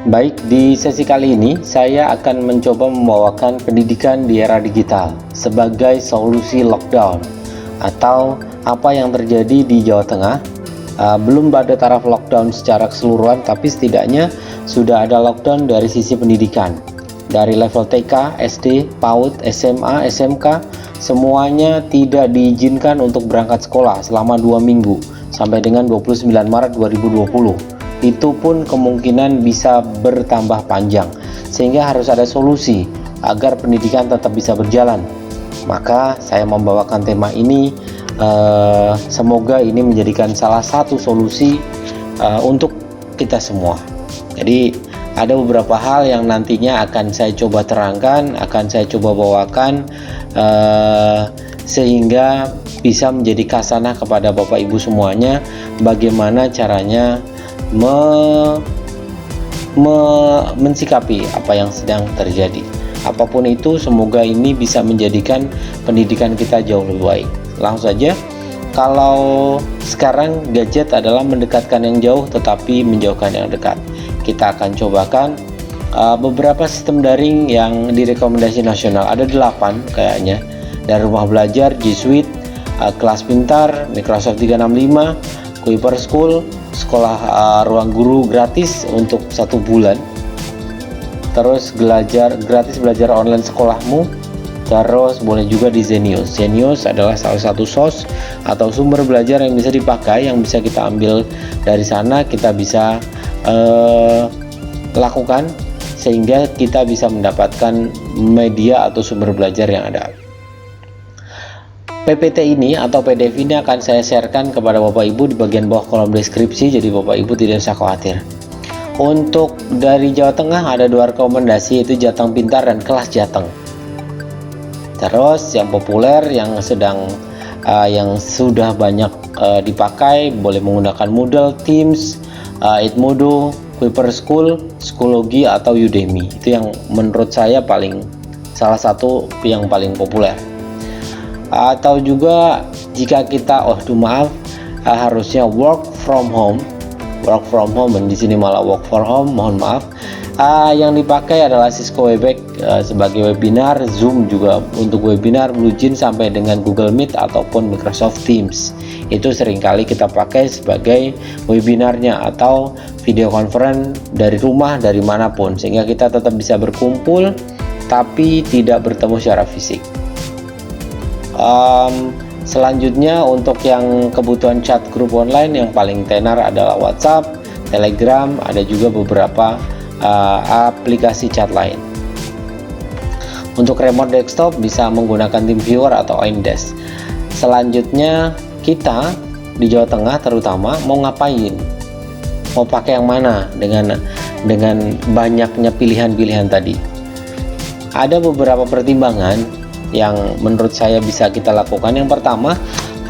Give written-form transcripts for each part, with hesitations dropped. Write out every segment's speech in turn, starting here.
Baik, di sesi kali ini saya akan mencoba membawakan pendidikan di era digital sebagai solusi lockdown atau apa yang terjadi di Jawa Tengah. Belum ada taraf lockdown secara keseluruhan, tapi setidaknya sudah ada lockdown dari sisi pendidikan. Dari level TK, SD, PAUD, SMA, SMK, semuanya tidak diizinkan untuk berangkat sekolah selama 2 minggu sampai dengan 29 Maret 2020. Itu pun kemungkinan bisa bertambah panjang, sehingga harus ada solusi agar pendidikan tetap bisa berjalan. Maka saya membawakan tema ini, semoga ini menjadikan salah satu solusi untuk kita semua. Jadi ada beberapa hal yang nantinya akan saya coba terangkan, akan saya coba bawakan, sehingga bisa menjadi khasanah kepada Bapak Ibu semuanya, bagaimana caranya mensikapi apa yang sedang terjadi. Apapun itu, semoga ini bisa menjadikan pendidikan kita jauh lebih baik. Langsung saja, kalau sekarang gadget adalah mendekatkan yang jauh tetapi menjauhkan yang dekat. Kita akan cobakan beberapa sistem daring yang direkomendasi nasional. Ada 8 kayaknya, dari Rumah Belajar, G Suite, Kelas Pintar, Microsoft 365, Kuiper School, Sekolah Ruang Guru gratis untuk 1 bulan, terus gratis belajar online sekolahmu, terus boleh juga di Zenius. Zenius adalah salah satu source atau sumber belajar yang bisa dipakai, yang bisa kita ambil dari sana, kita bisa lakukan sehingga kita bisa mendapatkan media atau sumber belajar yang ada. PPT ini atau PDF ini akan saya sharekan kepada Bapak Ibu di bagian bawah kolom deskripsi, jadi Bapak Ibu tidak usah khawatir. Untuk dari Jawa Tengah ada 2 rekomendasi, yaitu Jateng Pintar dan Kelas Jateng. Terus yang populer yang sudah banyak dipakai, boleh menggunakan Moodle, Teams, Edmodo, Kuiper School, Schoology atau Udemy. Itu yang menurut saya salah satu yang paling populer. Atau juga jika kita harusnya work from home, dan di sini malah work from home, mohon maaf. Yang dipakai adalah Cisco Webex sebagai webinar, Zoom juga untuk webinar, BlueJeans sampai dengan Google Meet ataupun Microsoft Teams. Itu seringkali kita pakai sebagai webinarnya atau video conference dari rumah, dari manapun, sehingga kita tetap bisa berkumpul tapi tidak bertemu secara fisik. Selanjutnya untuk yang kebutuhan chat grup online, yang paling tenar adalah WhatsApp, Telegram, ada juga beberapa aplikasi chat lain. Untuk remote desktop bisa menggunakan TeamViewer atau Oindesk. Selanjutnya kita di Jawa Tengah terutama mau ngapain? Mau pakai yang mana dengan banyaknya pilihan-pilihan tadi? Ada beberapa pertimbangan yang menurut saya bisa kita lakukan. Yang pertama,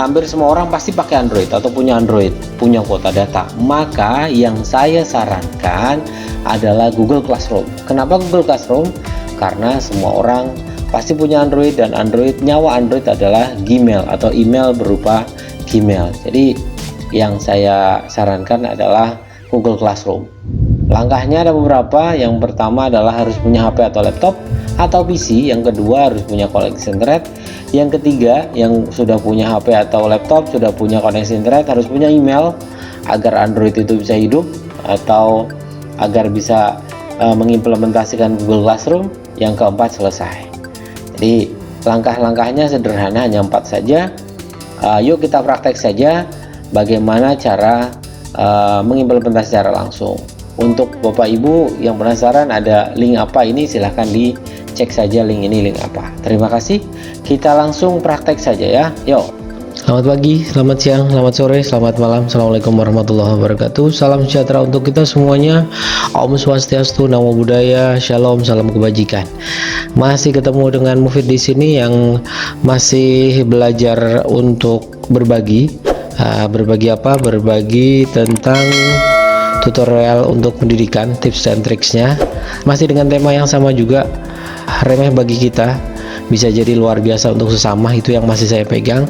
hampir semua orang pasti pakai Android atau punya Android, punya kuota data. Maka yang saya sarankan adalah Google Classroom. Kenapa Google Classroom? Karena semua orang pasti punya Android, dan nyawa Android adalah Gmail atau email berupa Gmail. Jadi yang saya sarankan adalah Google Classroom. Langkahnya ada beberapa. Yang pertama adalah harus punya HP atau laptop atau PC. Yang kedua harus punya koneksi internet. Yang ketiga, yang sudah punya HP atau laptop, sudah punya koneksi internet, harus punya email agar Android itu bisa hidup atau agar bisa mengimplementasikan Google Classroom. Yang keempat, selesai. Jadi langkah-langkahnya sederhana, hanya 4 saja. Yuk kita praktek saja bagaimana cara mengimplementasi secara langsung. Untuk Bapak Ibu yang penasaran ada link apa ini, silahkan dicek saja link ini, link apa. Terima kasih, kita langsung praktek saja ya. Yuk. Selamat pagi, selamat siang, selamat sore, selamat malam. Assalamualaikum warahmatullahi wabarakatuh. Salam sejahtera untuk kita semuanya. Om Swastiastu, Namo Buddhaya, Shalom, salam kebajikan. Masih ketemu dengan Mufid di sini yang masih belajar untuk berbagi. Berbagi apa? Berbagi tentang tutorial untuk pendidikan, tips dan triksnya. Masih dengan tema yang sama juga, remeh bagi kita, bisa jadi luar biasa untuk sesama. Itu yang masih saya pegang.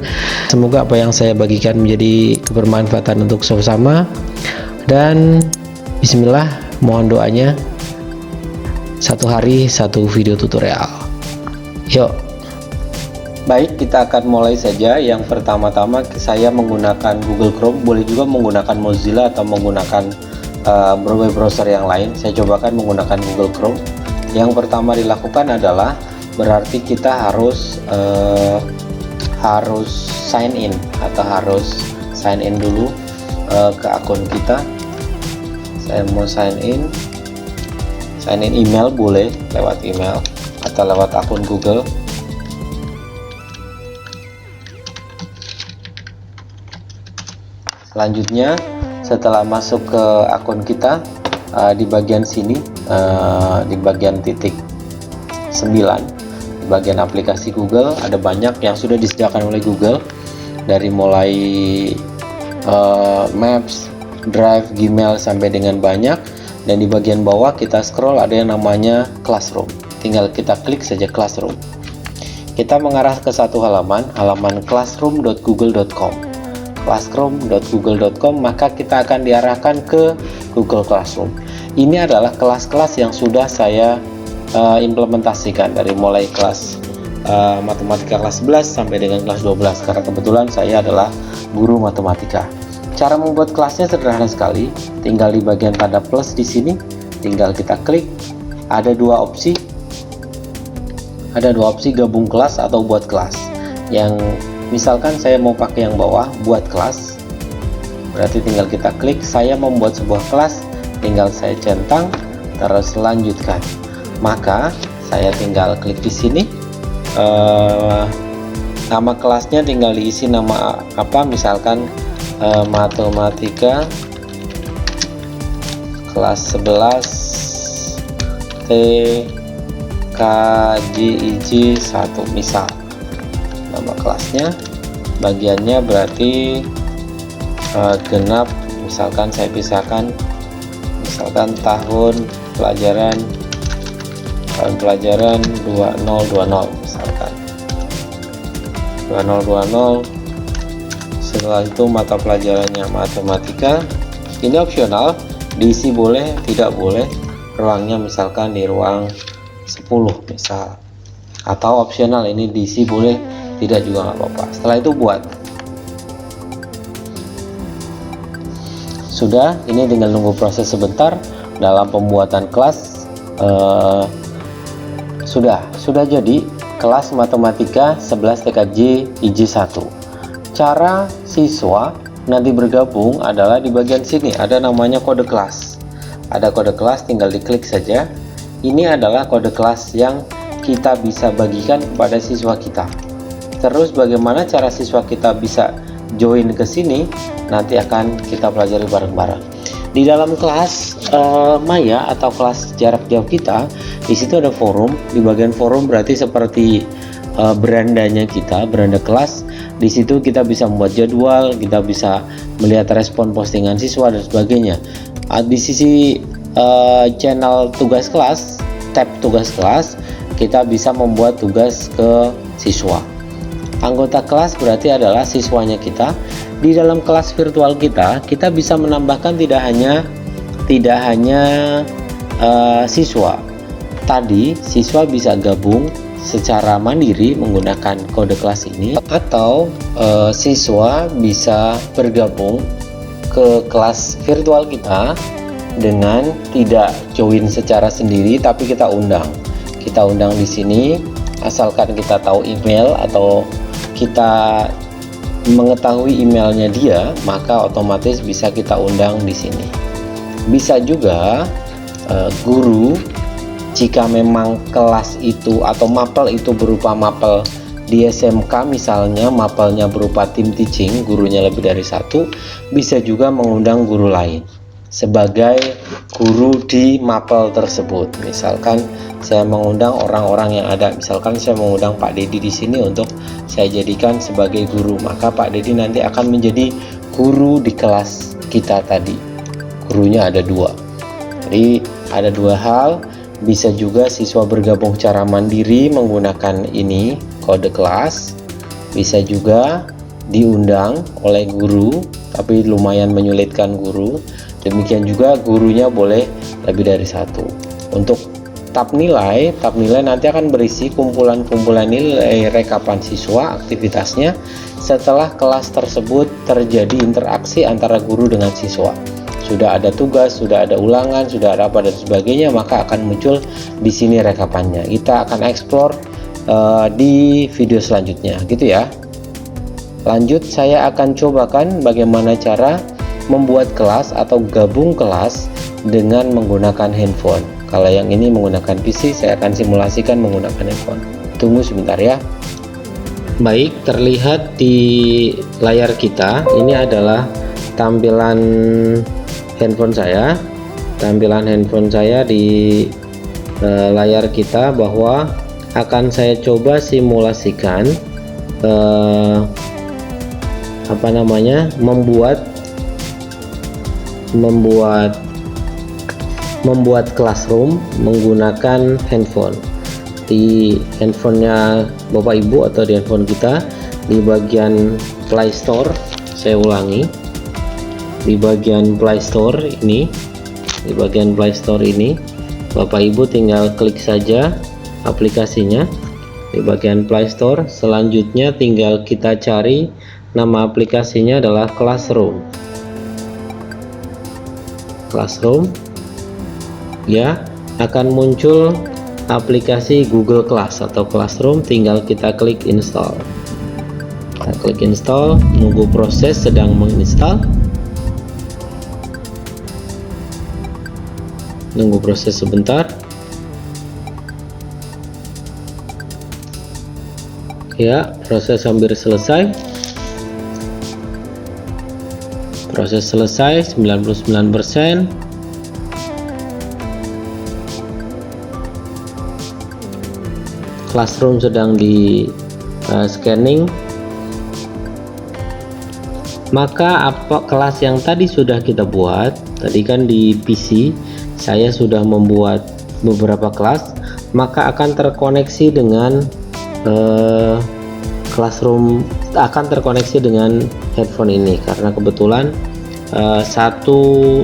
Semoga apa yang saya bagikan menjadi kebermanfaatan untuk sesama. Dan bismillah, mohon doanya. satu hari satu video tutorial. Yuk. Baik, kita akan mulai saja. Yang pertama-tama saya menggunakan Google Chrome, boleh juga menggunakan Mozilla atau menggunakan web browser yang lain. Saya cobakan menggunakan Google Chrome. Yang pertama dilakukan adalah berarti kita harus sign in atau harus sign in dulu ke akun kita. Saya mau sign in email, boleh lewat email atau lewat akun Google. Selanjutnya, setelah masuk ke akun kita, di bagian sini, di bagian titik 9, di bagian aplikasi Google, ada banyak yang sudah disediakan oleh Google, dari mulai Maps, Drive, Gmail sampai dengan banyak. Dan di bagian bawah kita scroll, ada yang namanya Classroom. Tinggal kita klik saja Classroom. Kita mengarah ke satu halaman classroom.google.com. classroom.google.com, maka kita akan diarahkan ke Google Classroom. Ini adalah kelas-kelas yang sudah saya implementasikan dari mulai kelas matematika kelas 11 sampai dengan kelas 12, karena kebetulan saya adalah guru matematika. Cara membuat kelasnya sederhana sekali, tinggal di bagian tanda plus di sini, tinggal kita klik. Ada dua opsi gabung kelas atau buat kelas. Yang misalkan saya mau pakai yang bawah, buat kelas, berarti tinggal kita klik saya membuat sebuah kelas, tinggal saya centang terus lanjutkan. Maka saya tinggal klik di sini, nama kelasnya tinggal diisi nama apa, misalkan matematika kelas 11 TKJIJ 1 misal. Nama kelasnya, bagiannya berarti genap, misalkan saya pisahkan, misalkan tahun pelajaran 2020, misalkan 2020. Setelah itu mata pelajarannya matematika. Ini opsional, diisi boleh tidak boleh, ruangnya misalkan di ruang 10 misal, atau opsional ini diisi boleh tidak juga nggak apa-apa. Setelah itu buat. Sudah, ini tinggal nunggu proses sebentar dalam pembuatan kelas. Sudah jadi kelas matematika 11 TKJ IJ1. Cara siswa nanti bergabung adalah di bagian sini, ada namanya kode kelas. Ada kode kelas, tinggal diklik saja. Ini adalah kode kelas yang kita bisa bagikan kepada siswa kita. Terus bagaimana cara siswa kita bisa join ke sini, nanti akan kita pelajari bareng-bareng. Di dalam kelas Maya atau kelas jarak jauh kita, di situ ada forum. Di bagian forum berarti seperti berandanya kita, beranda kelas. Di situ kita bisa membuat jadwal, kita bisa melihat respon postingan siswa dan sebagainya. Di sisi channel tugas kelas, tab tugas kelas, kita bisa membuat tugas ke siswa. Anggota kelas berarti adalah siswanya kita. Di dalam kelas virtual kita bisa menambahkan tidak hanya siswa. Tadi siswa bisa gabung secara mandiri menggunakan kode kelas ini, atau siswa bisa bergabung ke kelas virtual kita dengan tidak join secara sendiri, tapi kita undang di sini. Asalkan kita tahu email atau kita mengetahui emailnya dia, maka otomatis bisa kita undang di sini. Bisa juga guru, jika memang kelas itu atau mapel itu berupa mapel di SMK, misalnya mapelnya berupa tim teaching, gurunya lebih dari satu, bisa juga mengundang guru lain sebagai guru di mapel tersebut. Misalkan saya mengundang orang-orang yang ada, misalkan saya mengundang Pak Dedi di sini untuk saya jadikan sebagai guru, maka Pak Dedi nanti akan menjadi guru di kelas kita tadi. Gurunya ada dua. Jadi ada dua hal. Bisa juga siswa bergabung secara mandiri menggunakan ini kode kelas, bisa juga diundang oleh guru, tapi lumayan menyulitkan guru. Demikian juga gurunya boleh lebih dari satu. Untuk tab nilai nanti akan berisi kumpulan-kumpulan nilai rekapan siswa aktivitasnya setelah kelas tersebut terjadi interaksi antara guru dengan siswa. Sudah ada tugas, sudah ada ulangan, sudah ada apa dan sebagainya, maka akan muncul di sini rekapannya. Kita akan explore di video selanjutnya, gitu ya. Lanjut, saya akan cobakan bagaimana cara membuat kelas atau gabung kelas dengan menggunakan handphone. Kalau yang ini menggunakan PC, saya akan simulasikan menggunakan handphone. Tunggu sebentar ya. Baik, terlihat di layar kita, ini adalah tampilan handphone saya. Tampilan handphone saya di layar kita, bahwa akan saya coba simulasikan membuat classroom menggunakan handphone. Di handphonenya Bapak Ibu atau di handphone kita, di bagian Play Store, saya ulangi, di bagian Play Store ini, Bapak Ibu tinggal klik saja aplikasinya di bagian Play Store. Selanjutnya tinggal kita cari, nama aplikasinya adalah Classroom ya. Akan muncul aplikasi Google Class atau Classroom, tinggal kita klik install. Kita klik install, nunggu proses sedang menginstal, nunggu proses sebentar ya. Proses hampir selesai, proses selesai 99%. Classroom sedang di scanning. Maka apa kelas yang tadi sudah kita buat, tadi kan di PC saya sudah membuat beberapa kelas, maka akan terkoneksi dengan Classroom, akan terkoneksi dengan headphone ini, karena kebetulan satu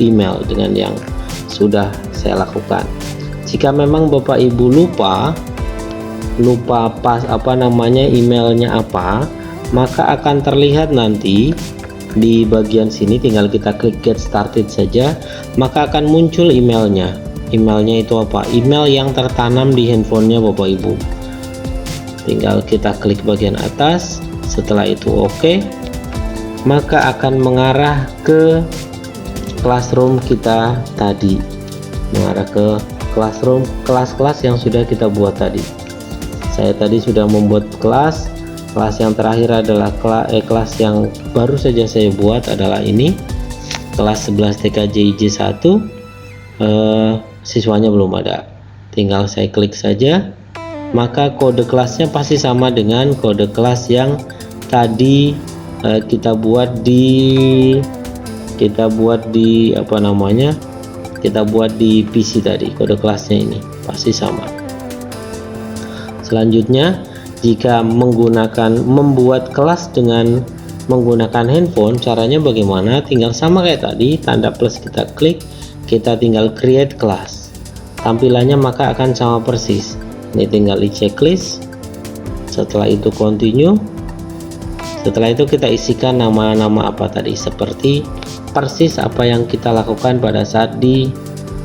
email dengan yang sudah saya lakukan. Jika memang Bapak Ibu lupa pas emailnya apa, maka akan terlihat nanti di bagian sini, tinggal kita klik get started saja, maka akan muncul emailnya. Emailnya itu apa? Email yang tertanam di handphonenya Bapak Ibu. Tinggal kita klik bagian atas, setelah itu OK, maka akan mengarah ke Classroom kita tadi, mengarah ke Classroom, kelas-kelas yang sudah kita buat tadi. Saya tadi sudah membuat kelas yang terakhir adalah kelas yang baru saja saya buat adalah ini, kelas 11 TKJ IJ1. Siswanya belum ada, tinggal saya klik saja, maka kode kelasnya pasti sama dengan kode kelas yang tadi kita buat di PC tadi. Kode kelasnya ini pasti sama. Selanjutnya, jika membuat kelas dengan menggunakan handphone, caranya bagaimana? Tinggal sama kayak tadi, tanda plus kita klik, kita tinggal create class. Tampilannya maka akan sama persis. Ini tinggal di checklist, setelah itu continue, setelah itu kita isikan nama-nama apa tadi, seperti persis apa yang kita lakukan pada saat di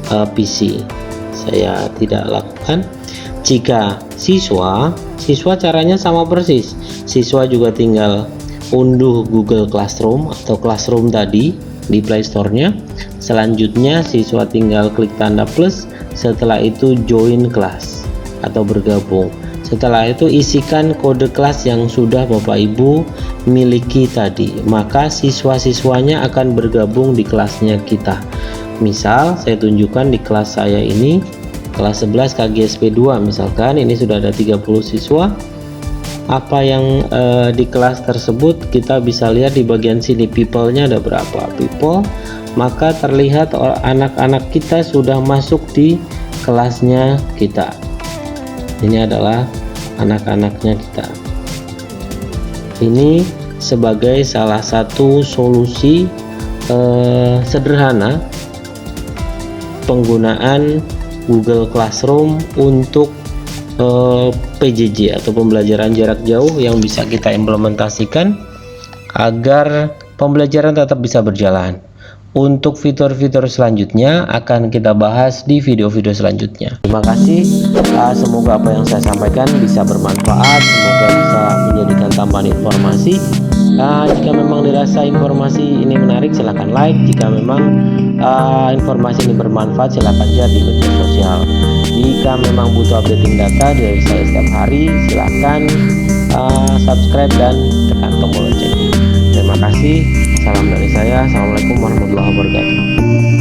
PC. Saya tidak lakukan. Jika siswa caranya sama persis. Siswa juga tinggal unduh Google Classroom atau Classroom tadi di Play Store-nya. Selanjutnya siswa tinggal klik tanda plus, setelah itu join kelas atau bergabung. Setelah itu isikan kode kelas yang sudah Bapak Ibu miliki tadi, maka siswa-siswanya akan bergabung di kelasnya kita. Misal saya tunjukkan di kelas saya ini, kelas 11 KGSP 2 misalkan, ini sudah ada 30 siswa. Apa yang di kelas tersebut kita bisa lihat di bagian sini, people-nya ada berapa people, maka terlihat anak-anak kita sudah masuk di kelasnya kita. Ini adalah anak-anaknya kita. Ini sebagai salah satu solusi sederhana penggunaan Google Classroom untuk PJJ atau pembelajaran jarak jauh yang bisa kita implementasikan agar pembelajaran tetap bisa berjalan. Untuk fitur-fitur selanjutnya akan kita bahas di video-video selanjutnya. Terima kasih, semoga apa yang saya sampaikan bisa bermanfaat, semoga bisa menjadikan tambahan informasi. Jika memang dirasa informasi ini menarik, silahkan like. Jika memang informasi ini bermanfaat, silahkan share di media sosial. Jika memang butuh updating data dari saya setiap hari, silahkan subscribe dan tekan tombol loncengnya. Terima kasih, salam dari saya. Assalamualaikum warahmatullahi wabarakatuh.